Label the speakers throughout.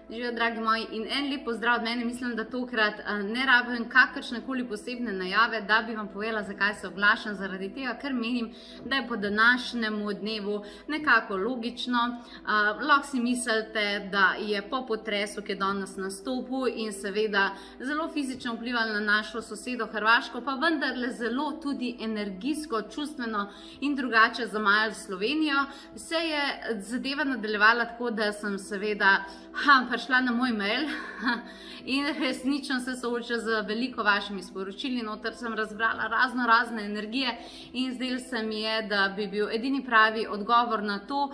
Speaker 1: Živijo, dragi moji, in en lep pozdrav od mene. Mislim, da tokrat ne rabim kakršne koli posebne najave, da bi vam povedala, zakaj se oglašam. Zaradi tega, ker menim, da je po današnjemu dnevu nekako logično. Lahko si mislite, da je po potresu, ki je danes nastopil in seveda zelo fizično vplival na našo sosedo Hrvaško, pa vendarle zelo tudi energijsko, čustveno in drugače zamajal Slovenijo, se je zadeva nadaljevala tako, da sem seveda prišla na moj mail in resnično se soočila z veliko vašimi sporočili, noter sem razbrala razne energije in zdelo se mi je, da bi bil edini pravi odgovor na to,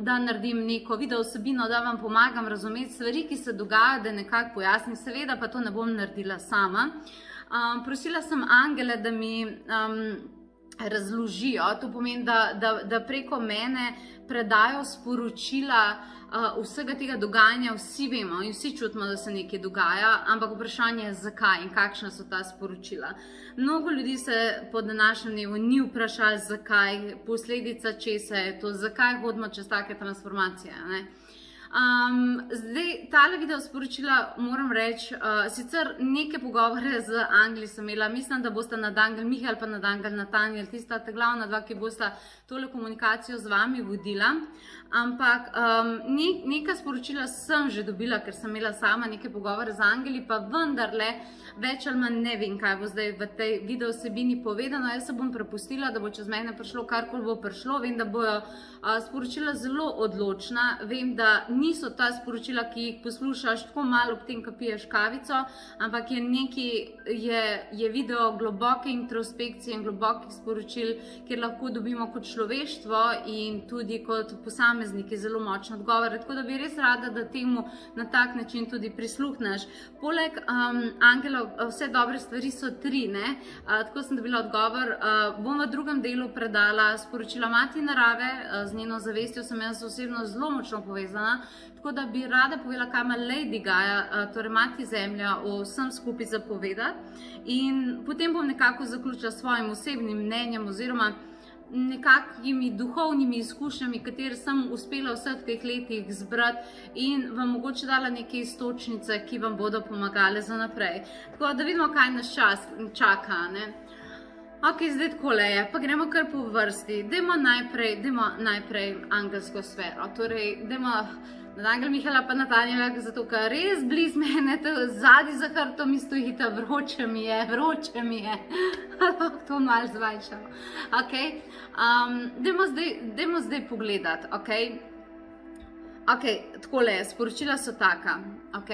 Speaker 1: da naredim neko video vsebino, da vam pomagam razumeti stvari, ki se dogajajo, da nekako pojasnim, seveda pa to ne bom naredila sama. Prosila sem angele, da mi razložijo, to pomeni, da preko mene predajo sporočila vsega tega dogajanja. Vsi vemo in vsi čutimo, da se nekaj dogaja, ampak vprašanje je, zakaj in kakšna so ta sporočila. Mnogo ljudi se po današnjem dnevu ni vprašali, zakaj, posledica česa je to, zakaj hodimo čez take transformacije, ne? Zdaj, tale video sporočila, moram reči, sicer neke pogovore z Angli sem imela, mislim, da bosta Nadangel Mihael pa Nadangel Natanjel, tista glavna dva, ki bosta tole komunikacijo z vami vodila, ampak neka sporočila sem že dobila, ker sem imela sama neke pogovore z Angeli, pa vendarle več ali manj ne vem, kaj bo zdaj v tej video vsebini povedano. Jaz se bom prepustila, da bo čez mene prišlo karkoli bo prišlo. Vem, da bojo sporočila zelo odločna, vem, da niso ta sporočila, ki jih poslušaš tako malo ob tem, ko piješ kavico, ampak je video globoke introspekcije in globokih sporočil, kjer lahko dobimo kot človeštvo in tudi kot posamezniki zelo močne odgovore. Tako da bi res rada, da temu na tak način tudi prisluhneš. Poleg angelov, vse dobre stvari so tri, ne? Tako sem dobila odgovor. Bom v drugem delu predala sporočila Mati narave, z njeno zavestjo sem jaz osebno zelo močno povezana, tako da bi rada povedala, kaj ima Lady Gaia, torej Mati Zemlja, o vsem skupaj zapovedati. In potem bom nekako zaključila s svojim osebnim mnenjem oziroma nekakimi duhovnimi izkušnjami, katere sem uspela vseh teh letih zbrati in vam mogoče dala neke iztočnice, ki vam bodo pomagale za naprej. Tako da vidimo, kaj nas čaka, ne? Ok, zdaj takole je, pa gremo kar po vrsti. Dajmo najprej angelsko sfero, torej dajmo Nadangel Mihaela pa Natanjela, zato ker res bliz mene, zadnji za hrbtom mi stojita, vroče mi je, lahko to malo zvajšamo. Ok, dajmo zdaj pogledati, ok? Ok, takole je, sporočila so taka, ok?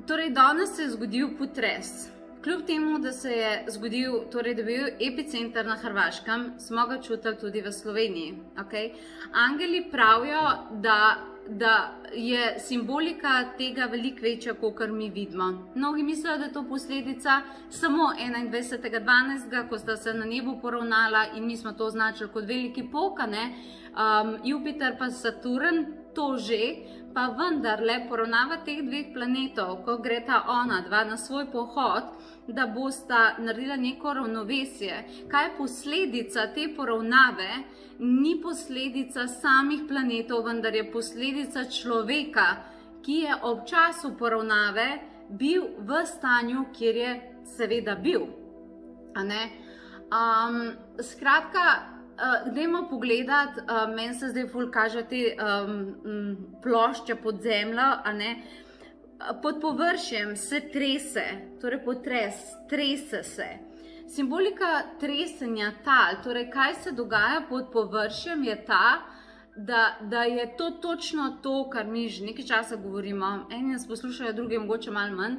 Speaker 1: Torej, danes se je zgodil potres. Kljub temu, da se je zgodil, torej da je bil epicenter na Hrvaškem, smo ga čutili tudi v Sloveniji. Okay? Angeli pravijo, da je simbolika tega veliko večja, kot mi vidimo. Mnogi mislijo, da je to posledica samo 21.12., ko sta se na nebu poravnala in mi smo to označili kot veliki pok, Jupiter pa Saturn, to že, pa vendarle poravnava teh dveh planetov, ko greta ona dva na svoj pohod, da bosta naredila neko ravnovesje. Kaj je posledica te poravnave? Ni posledica samih planetov, vendar je posledica človeka, ki je ob času poravnave bil v stanju, kjer je seveda bil. Skratka, dajmo pogledati, meni se zdaj ful kaže te plošče pod zemljo, pod površjem se trese, torej potres, trese se. Simbolika tresenja tal, torej kaj se dogaja pod površjem, je ta, da je to točno to, kar mi že nekaj časa govorimo, eni nas poslušajo, drugi mogoče malo manj,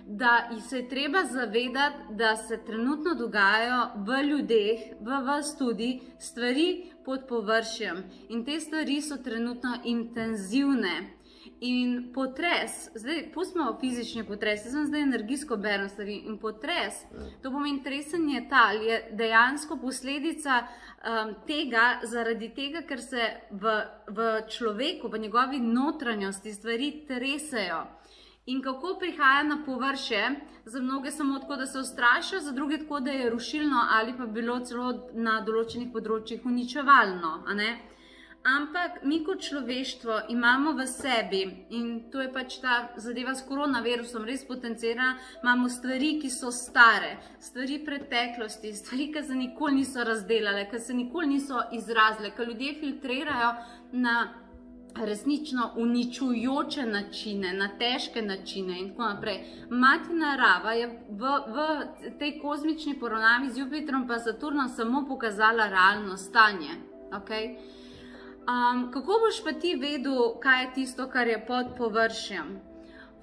Speaker 1: da se je treba zavedati, da se trenutno dogajajo v ljudeh, v vas tudi, stvari pod površjem. In te stvari so trenutno intenzivne. In potres, zdaj pustimo fizični potres, jaz sem zdaj energijsko berem stvari, in potres, to pomeni tresenje tal, je dejansko posledica tega, zaradi tega, ker se v človeku, v njegovi notranjosti stvari tresejo. In kako prihaja na površje, za mnoge samo tako, da se ustrašijo, za druge tako, da je rušilno ali pa bilo celo na določenih področjih uničevalno, Ampak mi kot človeštvo imamo v sebi, in to je pač ta zadeva s koronavirusom res potencirana, imamo stvari, ki so stare, stvari preteklosti, stvari, ki se nikoli niso razdelale, ki se nikoli niso izrazile, ki ljudje filtrirajo na resnično uničujoče načine, na težke načine in tako naprej. Mati narava je v tej kozmični poravnavi z Jupitrom pa Saturnom samo pokazala realno stanje. Okay? Kako boš pa ti vedel, kaj je tisto, kar je pod površjem?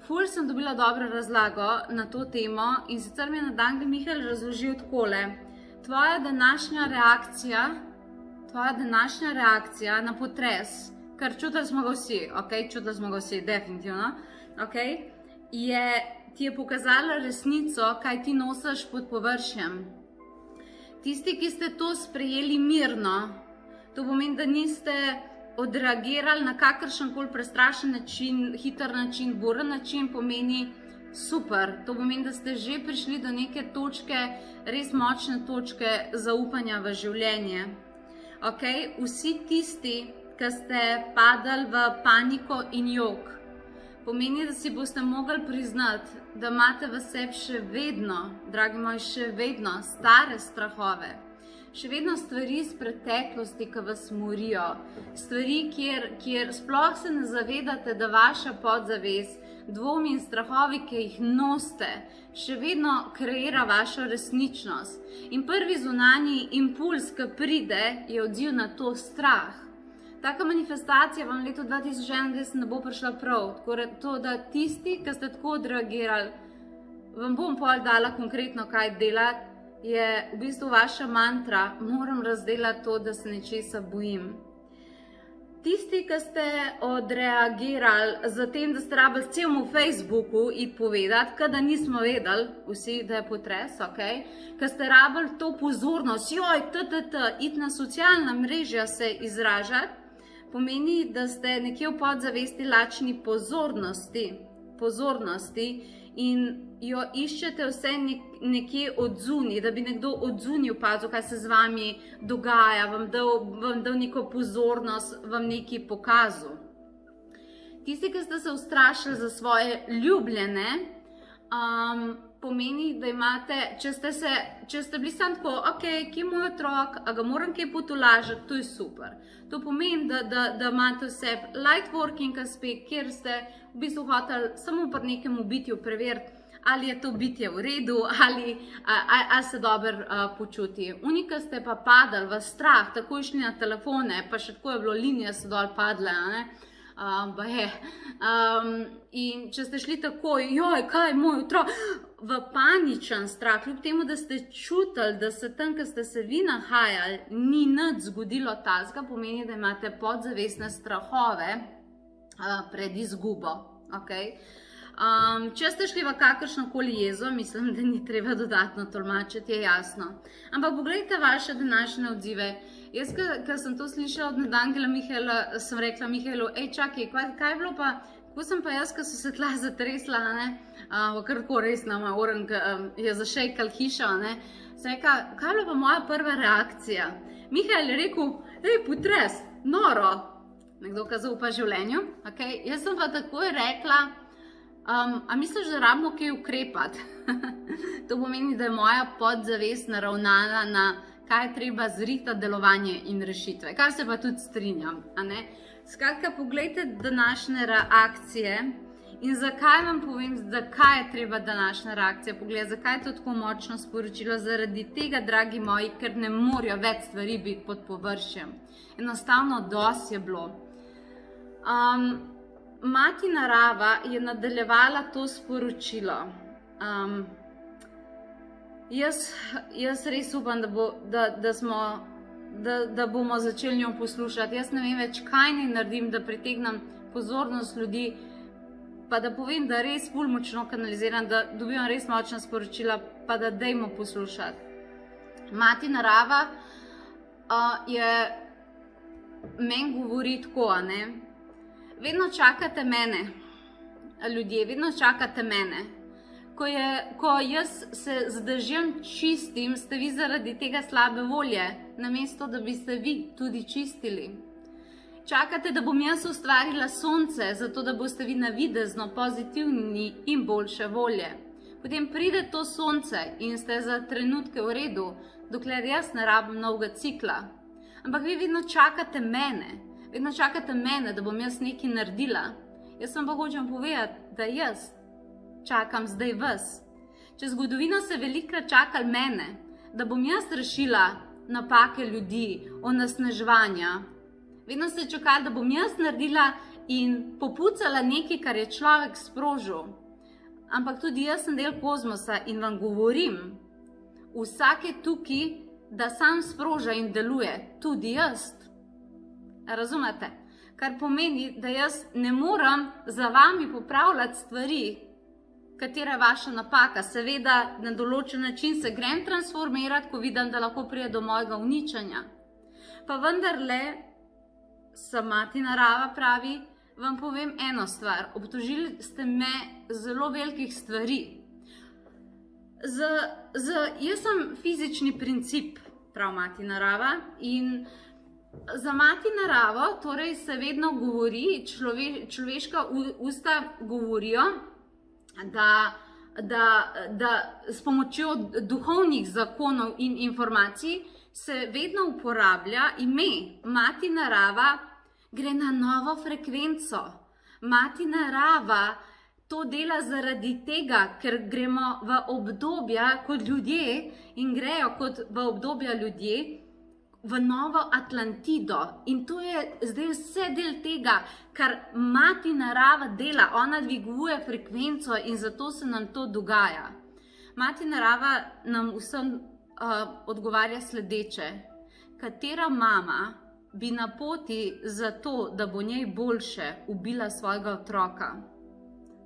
Speaker 1: Ful sem dobila dobro razlago na to temo in sicer mi je nadangel Mihael razložil takole. Tvoja današnja reakcija na potres, kar čutili smo ga vsi, čutili smo ga vsi, definitivno, ti je pokazala resnico, kaj ti nosiš pod površjem. Tisti, ki ste to sprejeli mirno, to pomeni, da niste odreagirali na kakršenkoli prestrašen način, hiter način, buren način, pomeni super. To pomeni, da ste že prišli do neke točke, res močne točke zaupanja v življenje. Vsi tisti, ki ste padali v paniko in jok, pomeni, da si boste mogli priznati, da imate v sebi še vedno, dragi moji, še vedno stare strahove. Še vedno stvari iz preteklosti, ki vas morijo, stvari, kjer sploh se ne zavedate, da vaša podzavest, dvomi in strahovi, ki jih nosite, še vedno kreira vašo resničnost. In prvi zunanji impuls, ki pride, je odziv na to strah. Taka manifestacija vam leto 2021 ne bo prišla prav, tako da tisti, ki ste tako odreagirali, vam bom pol dala konkretno, kaj delati, je v bistvu vaša mantra, moram razdelati to, da se nečesa bojim. Tisti, ki ste odreagirali za tem, da ste rabili celemu Facebooku iti povedati, kada nismo vedeli vsi, da je potres, ki ste rabili to pozornost, iti na socialna mrežja se izražati, pomeni, da ste nekje v podzavesti lačni pozornosti in jo iščete vse nekje odzuni, da bi nekdo odzuni opazil, kaj se z vami dogaja, vam dal neko pozornost, vam nekaj pokazal. Tisti, ki ste se ustrašili za svoje ljubljene, pomeni, da imate, če ste bili samo tako, kje je moj otrok, a ga moram kaj potolažiti, to je super. To pomeni, da imate v sebi light working aspekt, kjer ste v bistvu hoteli samo pri nekem bitju preveriti, ali je to bitje v redu, ali se dobro počuti. Unika ste pa padali v strah, tako išli na telefone, pa še tako je bilo, linije so dol padle, in če ste šli tako, joj, kaj je moj otrok, v paničen strah, kljub temu, da ste čutili, da se tam, ko ste se vi nahajali, ni nič zgodilo tazga, pomeni, da imate podzavestne strahove pred izgubo. Če ste šli v kakršnokoli jezo, mislim, da ni treba dodatno tolmačiti, je jasno. Ampak pogledajte vaše današnje odzive. Jaz, ko sem to slišala od nadangela Mihaela, sem rekla Mihaelu, čakaj, kaj je bilo pa, kako sem pa jaz, ko so se tla zatresla, kar tako res na moj orang je zašejkal hiša, sem rekla, kaj je bilo pa moja prva reakcija? Mihael je rekel, potres, noro, nekdo, ki zaupa življenju, jaz sem pa takoj rekla, a misliš, da rabimo kaj ukrepati? To pomeni, da je moja podzavest naravnana na kaj je treba zrihta delovanje in rešitve, kar se pa tudi strinjam. Skratka, pogledajte današnje reakcije in zakaj vam povem, zakaj je treba današnja reakcija pogledati, zakaj je to tako močno sporočilo, zaradi tega, dragi moji, ker ne morajo več stvari biti pod površjem. Enostavno dosti je bilo. Mati narava je nadaljevala to sporočilo. Jaz res upam, da bomo začeli njo poslušati. Jaz ne vem več, kaj naj naredim, da pritegnem pozornost ljudi, pa da povem, da res ful močno kanaliziram, da dobivam res močna sporočila, pa da dajmo poslušati. Mati narava je meni govori tako, vedno čakate mene, ljudje, vedno čakate mene. Ko jaz se zdržim čistim, ste vi zaradi tega slabe volje, namesto da bi se vi tudi čistili. čakate, da bom jaz ustvarila sonce, zato da boste vi navidezno pozitivni in boljše volje. Potem pride to sonce in ste za trenutke v redu, dokler jaz ne rabim novega cikla. Ampak vi vedno čakate mene, da bom jaz nekaj naredila. Jaz vam pa hočem povedati, da jaz čakam zdaj vas. Čez zgodovino se velikokrat čakali mene, da bom jaz rešila napake ljudi, onesnaževanja. Vedno ste čakali, da bom jaz naredila in popucala nekaj, kar je človek sprožil. Ampak tudi jaz sem del kozmosa in vam govorim, vsak je tukaj, da sam sproža in deluje, tudi jaz. Razumete? Kar pomeni, da jaz ne moram za vami popravljati stvari, katera je vaša napaka. Seveda, na določen način se grem transformirati, ko vidim, da lahko pride do mojega uničenja. Pa vendarle, mati narava pravi, vam povem eno stvar. Obtožili ste me zelo velikih stvari. Jaz sem fizični princip, prav mati narava, in za mati naravo torej se vedno govori, človeška usta govorijo, da s pomočjo duhovnih zakonov in informacij se vedno uporablja ime mati narava, gre na novo frekvenco. Mati narava to dela zaradi tega, ker gremo v obdobja kot ljudje in grejo kot v obdobja ljudje v novo Atlantido. In to je zdaj vse del tega, kar mati narava dela. Ona dviguje frekvenco in zato se nam to dogaja. Mati narava nam vsem odgovarja sledeče. Katera mama bi na poti za to, da bo njej boljše, ubila svojega otroka?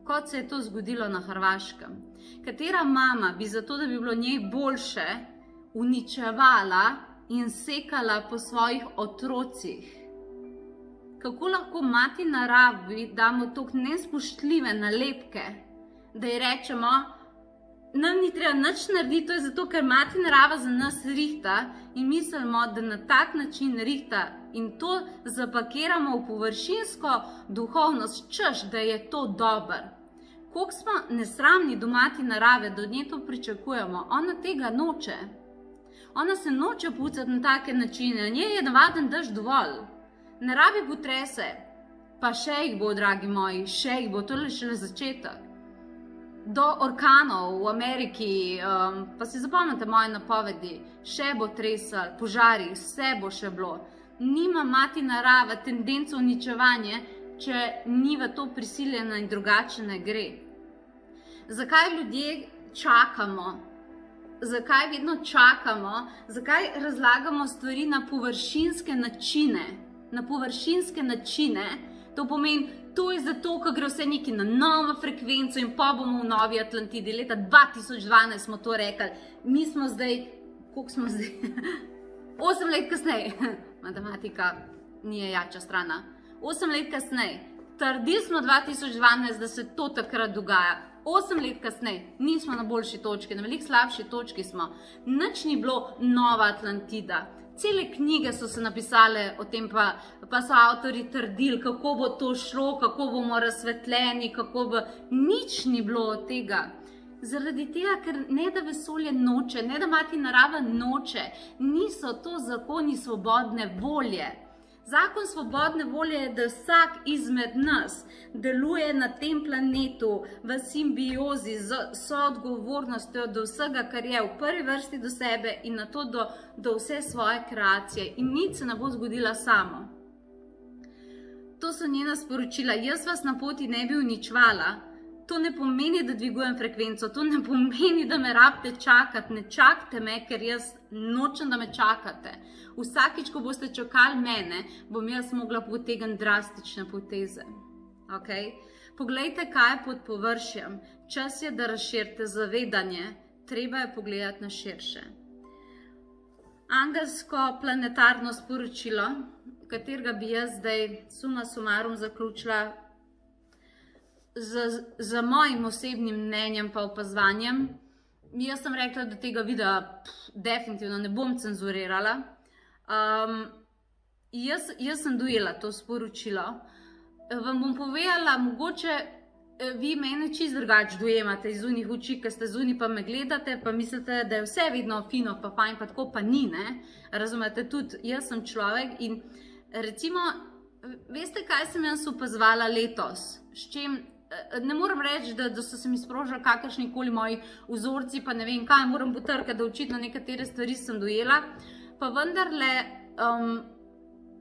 Speaker 1: Kot se je to zgodilo na Hrvaškem. Katera mama bi za to, da bi bilo njej boljše, uničevala in sekala po svojih otrocih? Kako lahko mati naravi damo toliko nespoštljive nalepke, da ji rečemo, nam ni treba nič narediti, to je zato, ker mati narava za nas rihta in mislimo, da na tak način rihta in to zapakiramo v površinsko duhovnost, češ, da je to dober. Koliko smo nesramni do mati narave, da od nje to pričakujemo, ona tega noče. Ona se noče pucati na take načine, njej je navaden dež dovolj. Ne rabi potrese, pa še jih bo, dragi moji, še jih bo, to je šele začetek. Do orkanov v Ameriki, pa si zapomnite moje napovedi, še bo tresal, požari, vse bo še bilo. Nima mati narava tendenco uničevanje, če ni v to prisiljena in drugače ne gre. Zakaj ljudje čakamo? Zakaj vedno čakamo? Zakaj razlagamo stvari na površinske načine? Na površinske načine, to pomeni, to je zato, ko gre vse nekaj na novo frekvenco in pa bomo v novi Atlantidi. Leta 2012 smo to rekli. Mi smo zdaj, koliko smo zdaj? 8 let kasneje. Matematika ni jača strana. 8 let kasneje. Trdili smo 2012, da se to takrat dogaja. 8 let kasneje nismo na boljši točki, na veliko slabši točki smo. Nič ni bilo nova Atlantida. Cele knjige so se napisale o tem, pa so avtori trdili, kako bo to šlo, kako bomo razsvetljeni, kako bo... Nič ni bilo od tega. Zaradi tega, ker ne da vesolje noče, ne da mati narava noče, niso to zakoni svobodne volje. Zakon svobodne volje je, da vsak izmed nas deluje na tem planetu v simbiozi z soodgovornostjo do vsega, kar je v prvi vrsti do sebe in na to do vse svoje kreacije. In nič se ne bo zgodila samo. To so njena sporočila. Jaz vas na poti ne bi uničvala. To ne pomeni, da dvigujem frekvenco. To ne pomeni, da me rabite čakati. Ne čakajte me, ker jaz nočem, da me čakate. Vsakič, ko boste čakali mene, bom jaz mogla potegniti drastične poteze. Okay? Poglejte, kaj je pod površjem. Čas je, da razširite zavedanje. Treba je pogledati na širše. Angelsko planetarno sporočilo, katerega bi jaz zdaj suma sumarum zaključila z mojim osebnim mnenjem pa opazovanjem. Jaz sem rekla, da tega videa definitivno ne bom cenzurirala. Jaz sem dojela to sporočilo. Vam bom povedala, mogoče vi mene čisto drugače dojemate iz unih oči, ker ste zunaj pa me gledate, pa mislite, da je vse vedno fino, pa fajn, pa tako pa ni, ne? Razumete, tudi jaz sem človek in recimo, veste, kaj sem jaz opazovala letos? S čim, ne moram reči, da so se mi sprožili kakršnikoli moji vzorci, pa ne vem kaj, moram potrkati, da očitno nekatere stvari sem dojela, pa vendarle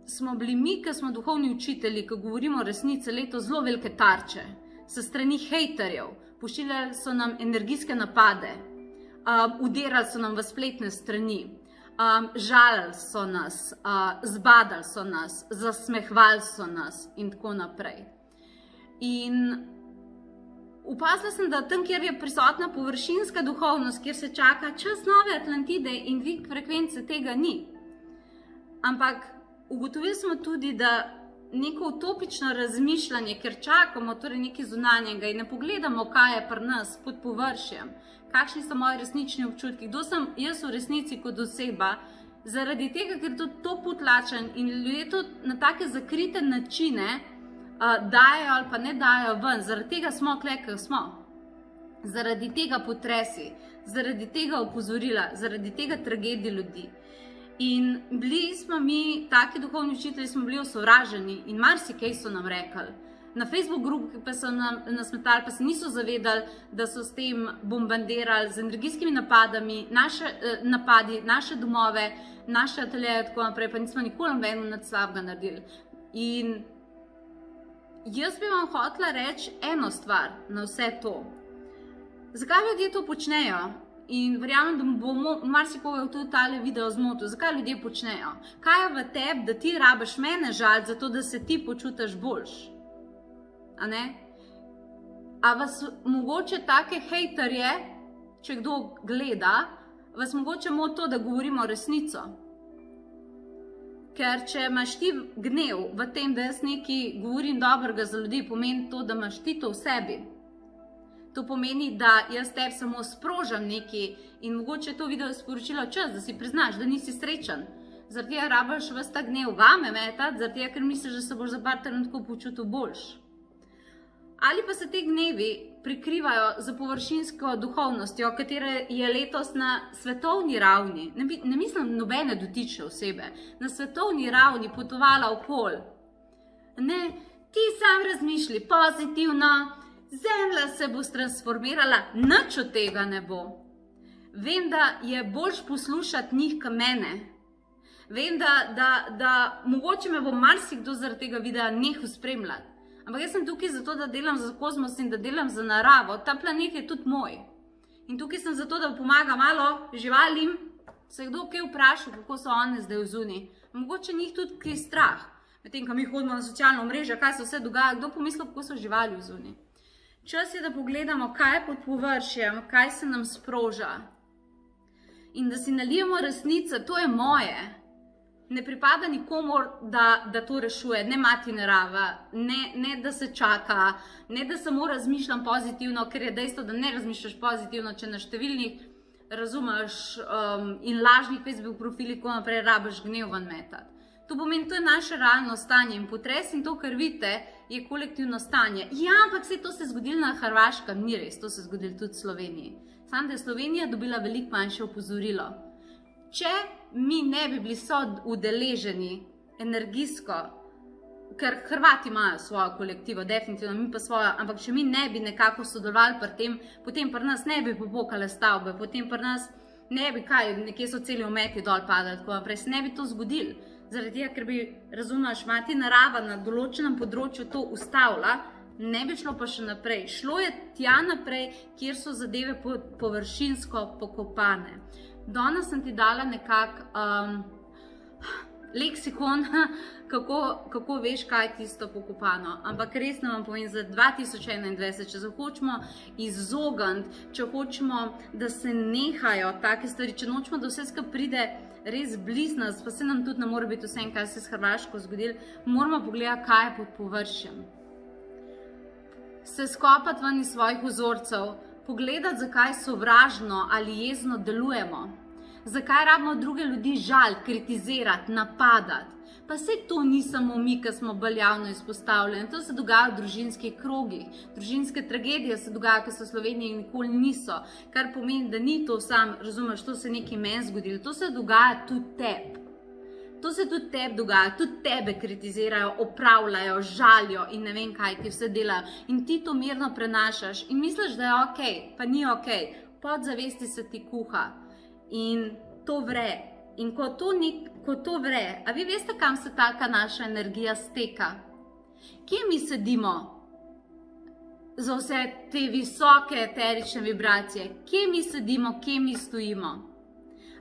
Speaker 1: smo bili mi, ki smo duhovni učitelji, ki govorimo o resnici, letos zelo velike tarče sa strani hejterjev. Pošiljali so nam energijske napade, udirali so nam v spletne strani, žalili so nas, zbadali so nas, zasmehvali so nas in tako naprej. In opazila sem, da tam, kjer je prisotna površinska duhovnost, kjer se čaka čas nove Atlantide in dvig frekvence, tega ni. Ampak ugotovili smo tudi, da neko utopično razmišljanje, ker čakamo torej nekaj zunanjega in ne pogledamo, kaj je pri nas pod površjem, kakšni so moji resnični občutki, kdo sem jaz v resnici kot oseba, zaradi tega, ker to potlačen in ljudje to na take zakrite načine dajo ali pa ne dajo ven, zaradi tega smo kle, kjer smo, zaradi tega potresi, zaradi tega opozorila, zaradi tega tragedije ljudi. In bili smo mi, taki duhovni učitelji smo bili osovraženi in marsikaj so nam rekli. Na Facebook grupi pa so nam nasmetali, pa se niso zavedali, da so s tem bombardirali z energijskimi napadi, naše domove, naše ateljeje in tako naprej, pa nismo nikoli nobenega nič slabega naredili. In jaz bi vam hotela reči eno stvar na vse to. Zakaj ljudje to počnejo? In verjamem, da bomo marsikoga tudi tale video zmotil. Zakaj ljudje počnejo? Kaj je v tebi, da ti rabiš mene žaliti, zato da se ti počutiš boljš? A ne? A vas mogoče take hejterje, če kdo gleda, vas mogoče moti to, da govorimo resnico? Ker če imaš ti gnev v tem, da jaz nekaj govorim dobrega za ljudi, pomeni to, da imaš ti to v sebi. To pomeni, da jaz tebi samo sprožam nekaj in mogoče to video sporočilo čas, da si priznaš, da nisi srečen. Zaradi tega rabiš ves ta gnev vame metati, zaradi tega, ker misliš, da se boš za par trenutkov počutil boljš. Ali pa se te gnevi prikrivajo za površinsko duhovnostjo, katera je letos na svetovni ravni, ne mislim nobene dotične osebe, na svetovni ravni potovala okoli. Ne, ti sam razmišlji pozitivno, Zemlja se bo transformirala, nič od tega ne bo. Vem, da je boljš poslušati njih kot mene. Vem, da mogoče me bo marsikdo zaradi tega videa nehal spremljati. Ampak jaz sem tukaj zato, da delam za kozmos in da delam za naravo. Ta planet je tudi moj. In tukaj sem zato, da pomagam malo živalim. Se je kdo kaj vprašal, kako so one zdaj vzuni. Mogoče njih tudi kaj strah. Medtem, ko mi hodimo na socialno mrežo, kaj se vse dogaja, kdo pomisli, kako so živali vzuni. Čas je, da pogledamo, kaj je pod površjem, kaj se nam sproža. In da si nalijemo resnico, to je moje. Ne pripada nikomor, da to rešuje, ne mati narava, ne da se čaka, ne da samo razmišljam pozitivno, ker je dejstvo, da ne razmišljaš pozitivno, če na številnih, razumeš, in lažnih Facebook profilih, ko naprej rabiš gnev ven metati. To pomeni, to je naše realno stanje in potres in to, kar vidite, je kolektivno stanje. Ja, ampak vse to se je zgodilo na Hrvaškem, ni res, to se je zgodilo tudi v Sloveniji. Samo da je Slovenija dobila veliko manjše opozorilo. Če mi ne bi bili udeleženi energijsko, ker Hrvati imajo svojo kolektivo, definitivno, mi pa svojo, ampak če mi ne bi nekako sodelovali pri tem, potem pri nas ne bi popokale stavbe, potem pri nas ne bi kaj, nekje so celi ometi dol padali, tako naprej, se ne bi to zgodilo. Zaradi tega, ker bi, razumeš, mati narava na določenem področju to ustavila, ne bi šlo pa še naprej. Šlo je tja naprej, kjer so zadeve površinsko pokopane. Danes sem ti dala nekako leksikon, kako veš, kaj je tisto pokopano. Ampak resno vam povem, za 2021, če se hočemo izogniti, če hočemo, da se nehajo take stvari, če nočemo, da vse skupaj pride res blizu nas, pa se nam tudi ne more biti vse, kaj se je s Hrvaško zgodilo, moramo pogledati, kaj je pod površjem. Se skopati ven iz svojih vzorcev, pogledati, zakaj sovražno ali jezno delujemo, zakaj rabimo druge ljudi žaliti, kritizirati, napadati. Pa sej to ni samo mi, ki smo bolj javno izpostavljeni, to se dogaja v družinskih krogih. Družinske tragedije se dogajajo, ki se v Sloveniji nikoli niso, kar pomeni, da ni to sam, razumeš, to se nekaj meni zgodilo, to se dogaja tudi tebi. To se tudi tebi dogaja, tudi tebe kritizirajo, opravljajo, žalijo in ne vem kaj ti vse delajo. In ti to mirno prenašaš in misliš, da je okej, pa ni okej. Podzavesti se ti kuha in to vre. In ko to vre, a vi veste, kam se taka naša energija steka? Kje mi sedimo za vse te visoke eterične vibracije? Kje mi sedimo, kje mi stojimo?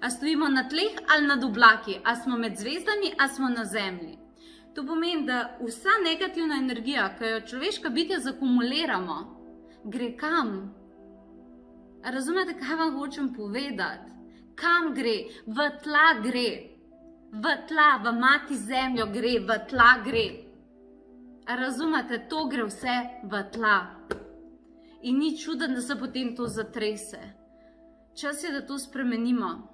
Speaker 1: A stojimo na tleh ali nad oblaki? A smo med zvezdami, a smo na zemlji? To pomeni, da vsa negativna energija, ki jo človeška bitja zakumuliramo, gre kam? A razumete, kaj vam hočem povedati? Kam gre? V tla gre. V tla, v mati zemljo gre, v tla gre. A razumete, to gre vse v tla. In ni čuden, da se potem to zatrese. Čas je, da to spremenimo.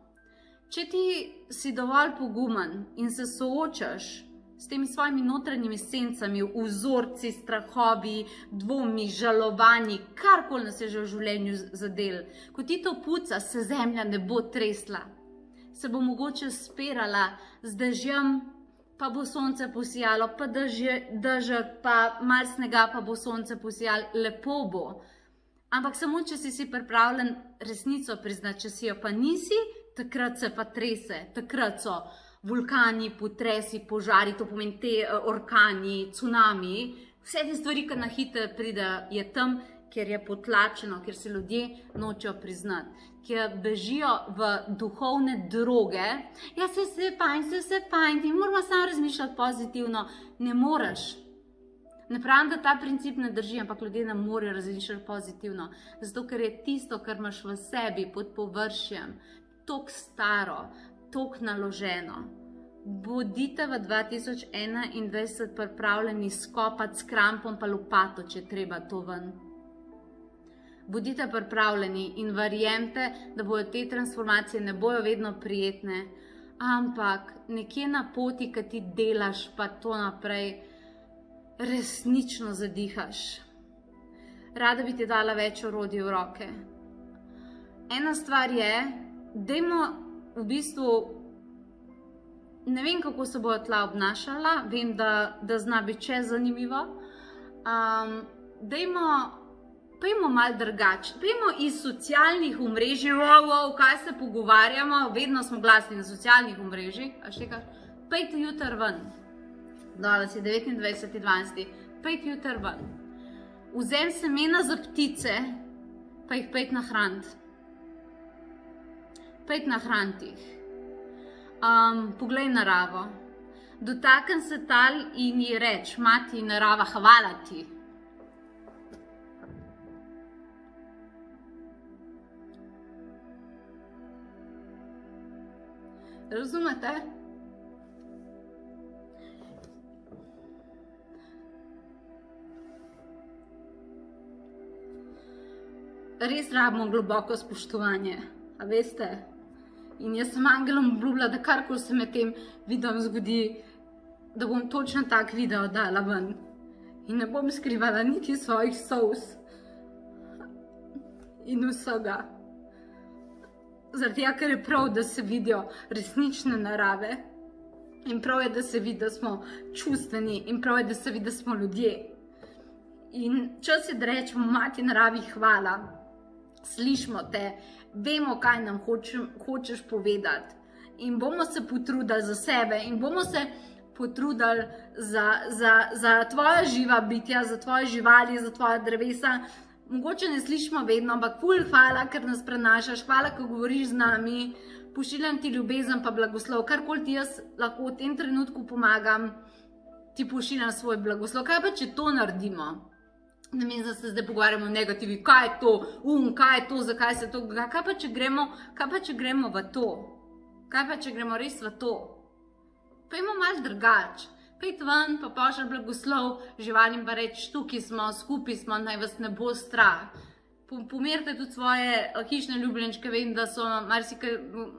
Speaker 1: Če ti si dovolj pogumen in se soočaš s temi svojimi notranjimi sencami, vzorci, strahovi, dvomi, žalovanji, karkoli nas je že v življenju zadel, ko ti to puca, se zemlja ne bo tresla. Se bo mogoče spirala z dežjem, pa bo sonce posijalo, pa dežek, pa malo snega, pa bo sonce posijalo, lepo bo. Ampak samo, če si pripravljen resnico priznati, če si jo pa nisi, takrat se pa trese, takrat so vulkani, potresi, požari, to pomeni te orkani, cunami, vse te stvari, ki na hitro pridejo, je tam, ker je potlačeno, ker se ljudje nočejo priznati, ker bežijo v duhovne droge. Ja, se vse fajn, ti moramo samo razmišljati pozitivno. Ne moreš. Ne pravim, da ta princip ne drži, ampak ljudje ne morejo razmišljati pozitivno, zato ker je tisto, kar imaš v sebi pod površjem, toliko staro, toliko naloženo. Bodite v 2021 pripravljeni skopati s krampom pa lopato, če treba to ven. Bodite pripravljeni in verjemite, da bodo te transformacije ne bojo vedno prijetne, ampak nekje na poti, ki ti delaš pa to naprej, resnično zadihaš. Rada bi ti dala več orodij v roke. Ena stvar je, dajmo v bistvu, ne vem, kako se bojo tla obnašala, vem, da zna biti če zanimivo, pojdimo malo drugače, pojdimo iz socialnih omrežij, kaj se pogovarjamo, vedno smo glasni na socialnih omrežjih, pojdite jutri ven, danes je 29.12, pojdite jutri ven, vzem semena za ptice, pa jih pojdite nahraniti. Pojdite nahraniti jih. Poglej naravo. Dotakni se tal in ji reč, mati narava, hvala ti. Razumete? Res rabimo globoko spoštovanje, a veste? In jaz sem angelom obljubila, da karkoli se med tem videom zgodi, da bom točno tak video dala ven. In ne bom skrivala niti svojih solz in vsega. Zaradi tega, ker je prav, da se vidijo resnične narave. In prav je, da se vidi, da smo čustveni. In prav je, da se vidi, da smo ljudje. In čas je, da rečemo mati naravi hvala. Slišimo te, vemo, kaj nam hočeš povedati. In bomo se potrudili za sebe in bomo se potrudili za tvoja živa bitja, za tvoje živali, za tvoja drevesa. Mogoče ne slišimo vedno, ampak ful hvala, ker nas prenašaš, hvala, ko govoriš z nami, pošiljam ti ljubezen pa blagoslov, karkoli ti jaz lahko v tem trenutku pomagam, ti pošiljam svoj blagoslov. Kaj pa, če to naredimo? Namesto da se zdaj pogovarjamo o negativi, kaj je to, kaj je to, zakaj se to, kaj pa, če gremo v to? Kaj pa, če gremo res v to? Pojdimo malo drugače. Pojdite ven, pa pošlji blagoslov, živalim pa reči, tukaj smo, skupaj smo, naj vas ne bo strah. Pomerite tudi svoje hišne ljubljenčke, vem, da so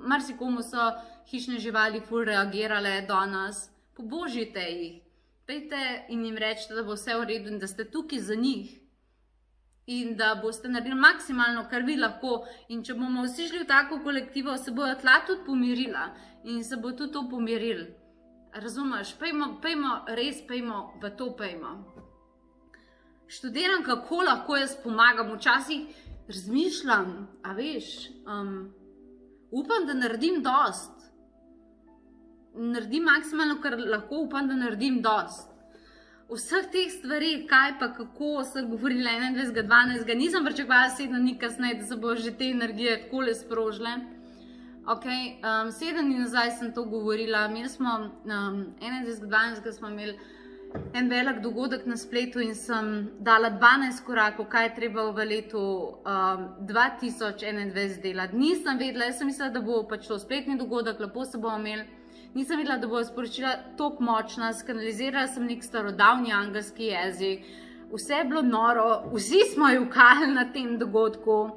Speaker 1: marsikomu so hišne živali ful reagirale do nas. pobožite jih, pejte in jim rečete, da bo vse v redu in da ste tukaj za njih. In da boste naredili maksimalno, kar vi lahko. In če bomo vsi šli v tako kolektivo, se bojo tla tudi pomirila in se bo tudi to pomiril. Razumeš? Pejmo, res pejmo, v to pejmo. Študiram, kako lahko jaz pomagam. Včasih razmišljam, a veš, upam, da naredim dost. Naredim maksimalno, kar lahko, upam, da naredim dost. Vseh teh stvari, kaj pa kako, sem govorila 21.12. Nisem pričakovala 7 dni kasneje, da se bo že te energije takole sprožile. Ok, 7 dni nazaj sem to govorila. Imeli smo 21.12. smo imeli en velik dogodek na spletu in sem dala 12 korakov, kaj je treba v letu 2021 delati. Nisem vedela, jaz sem mislila, da bo pač to spletni dogodek, lepo se bomo imeli. Nisem videla, da bojo sporočila toliko močna, skanalizirala sem nek starodavni angelski jezik, vse je bilo noro, vsi smo jokali na tem dogodku.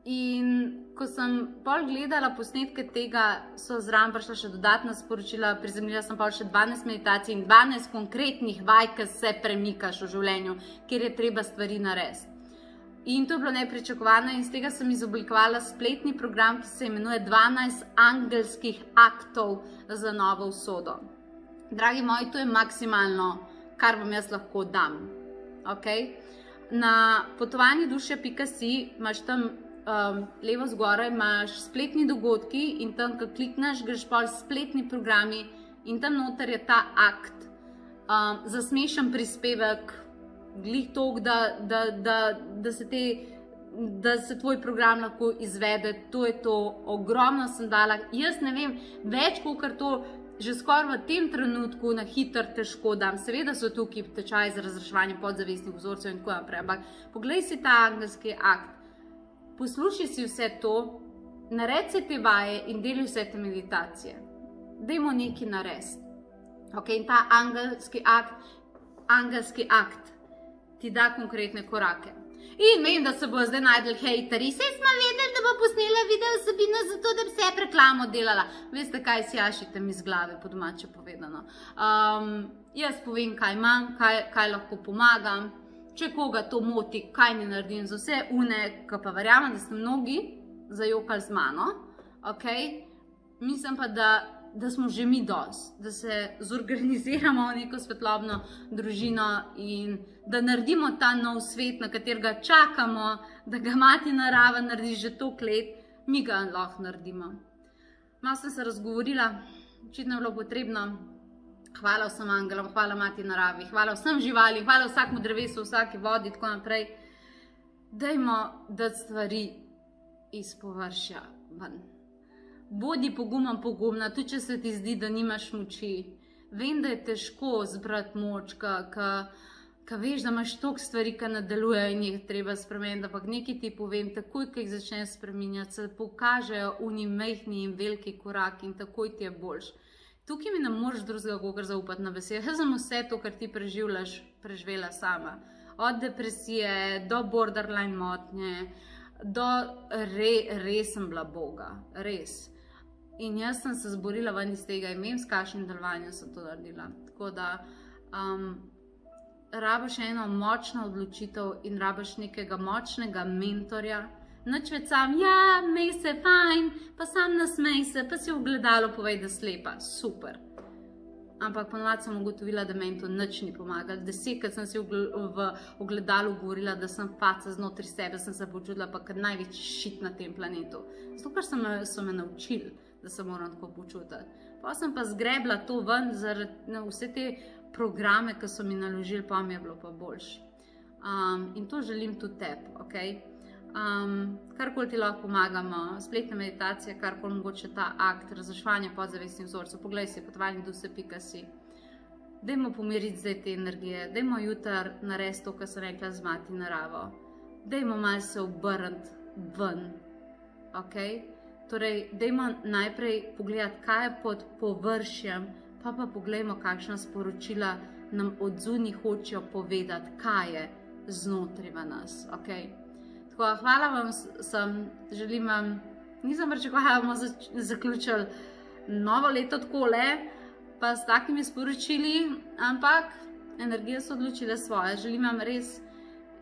Speaker 1: In ko sem pol gledala posnetke tega, so zraven prišla še dodatna sporočila, prizemljila sem pol še 12 meditacij in 12 konkretnih vaj, ki se premikaš v življenju, kjer je treba stvari narediti. In to je bilo nepričakovano in z tega sem izoblikovala spletni program, ki se imenuje 12 angelskih aktov za novo usodo. Dragi moji, to je maksimalno, kar vam jaz lahko dam. Okay? Na potovanjeduše.si imaš tam levo zgoraj, imaš spletni dogodki in tam, ko klikneš, greš pol spletni programi in tam noter je ta akt za smešen prispevek, glih toliko, da se tvoj program lahko izvede. To je to, ogromno sem dala. Jaz ne vem, več kot to, že skoraj v tem trenutku na hitro težko dam. Seveda so tukaj tečaji za razreševanje podzavestnih vzorcev in tako naprej, ampak poglej si ta angelski akt, poslušaj si vse to, naredi se te vaje in deli vse te meditacije. Dajmo nekaj narediti. Okay, in ta angelski akt ti da konkretne korake. In vem, da se bo zdaj najdel hejteri. Saj smo vedeli, da bo posnela video vsebino zato, da bi se reklamo delala. Veste, kaj si jašite mi z glave, po domače povedano. Jaz povem, kaj imam, kaj lahko pomagam. Če koga to moti, kaj ne naredim za vse une, ki pa verjamem, da ste mnogi zajokali z mano. Okay? Mislim pa, da smo že mi dosti, da se zorganiziramo v neko svetlobno družino in da naredimo ta nov svet, na katerega čakamo, da ga mati narava naredi že toliko let, mi ga lahko naredimo. Malo sem se razgovorila, očitno je bilo potrebno. Hvala vsem angelom, hvala mati naravi, hvala vsem živalim, hvala vsakmu drevesu, vsaki vodi, tako naprej. Dajmo dati stvari iz površja ven. Bodi pogumna, tudi če se ti zdi, da nimaš moči. Vem, da je težko zbrati moč, ka veš, da imaš toliko stvari, ki ne delujejo in jih treba spremeniti, ampak nekaj ti povem, takoj, ko jih začneš spreminjati, se pokažejo oni majhni in veliki koraki in takoj ti je boljš. Tukaj mi ne moreš drugega kakor zaupati na besede. Jaz sem vse to, kar ti preživljaš, preživela sama. Od depresije do borderline motnje, do res sem bila boga, res. In jaz sem se zborila ven iz tega in vem, s kakšnim delovanjem sem to naredila. Tako da rabiš eno močno odločitev in rabiš nekega močnega mentorja. Nič več sam, ja, mej se fajn, pa sam nasmej se, pa si v ogledalo povej, da slepa. Super. Ampak ponovadi sem ugotovila, da meni to nič ni pomagalo. 10krat sem si v ogledalu govorila, da sem faca znotri sebe, sem se počutila pa kot največji šit na tem planetu. Zato, ker so me naučili, da se moram tako počutiti. Pa sem pa zgrebla to ven zaradi vse te programe, ki so mi naložili, pa mi je bilo pa boljše. In to želim tudi tebi, okej? Karkoli ti lahko pomagamo, spletne meditacije, karkoli mogoče ta akt razreševanja podzavestnih vzorcev, poglej si potovanjeduše.si. Dajmo pomiriti zdaj te energije, dajmo jutri narediti to, kar sem rekla, z mati naravo. Dajmo malo se obrniti ven, okej? Torej, dajmo najprej pogledati, kaj je pod površjem, pa poglejmo, kakšna sporočila nam od zunaj hočejo povedati, kaj je znotraj v nas, okej? Hvala vam, želim vam, nisem pričakovala, da bomo zaključili novo leto takole, pa s takimi sporočili, ampak energije so odločile svoje. Želim vam res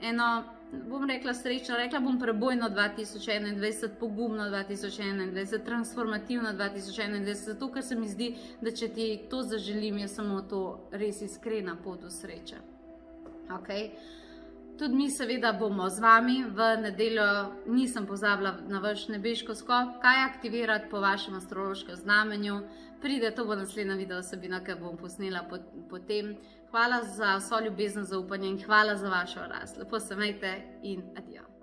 Speaker 1: eno, bom rekla srečno, rekla bom prebojno 2021, pogumno 2021, transformativno 2021, zato ker se mi zdi, da če ti to zaželim, je samo to res iskrena pot do sreče. Okay. Tudi mi seveda bomo z vami v nedeljo, nisem pozabila na vaš nebeško skop, kaj aktivirati po vašem astrološkem znamenju. Pride, to bo naslednja video vsebina, ki bom posnela potem. Hvala za vso ljubezen, zaupanje in hvala za vašo rast. Lepo se imejte in adijo.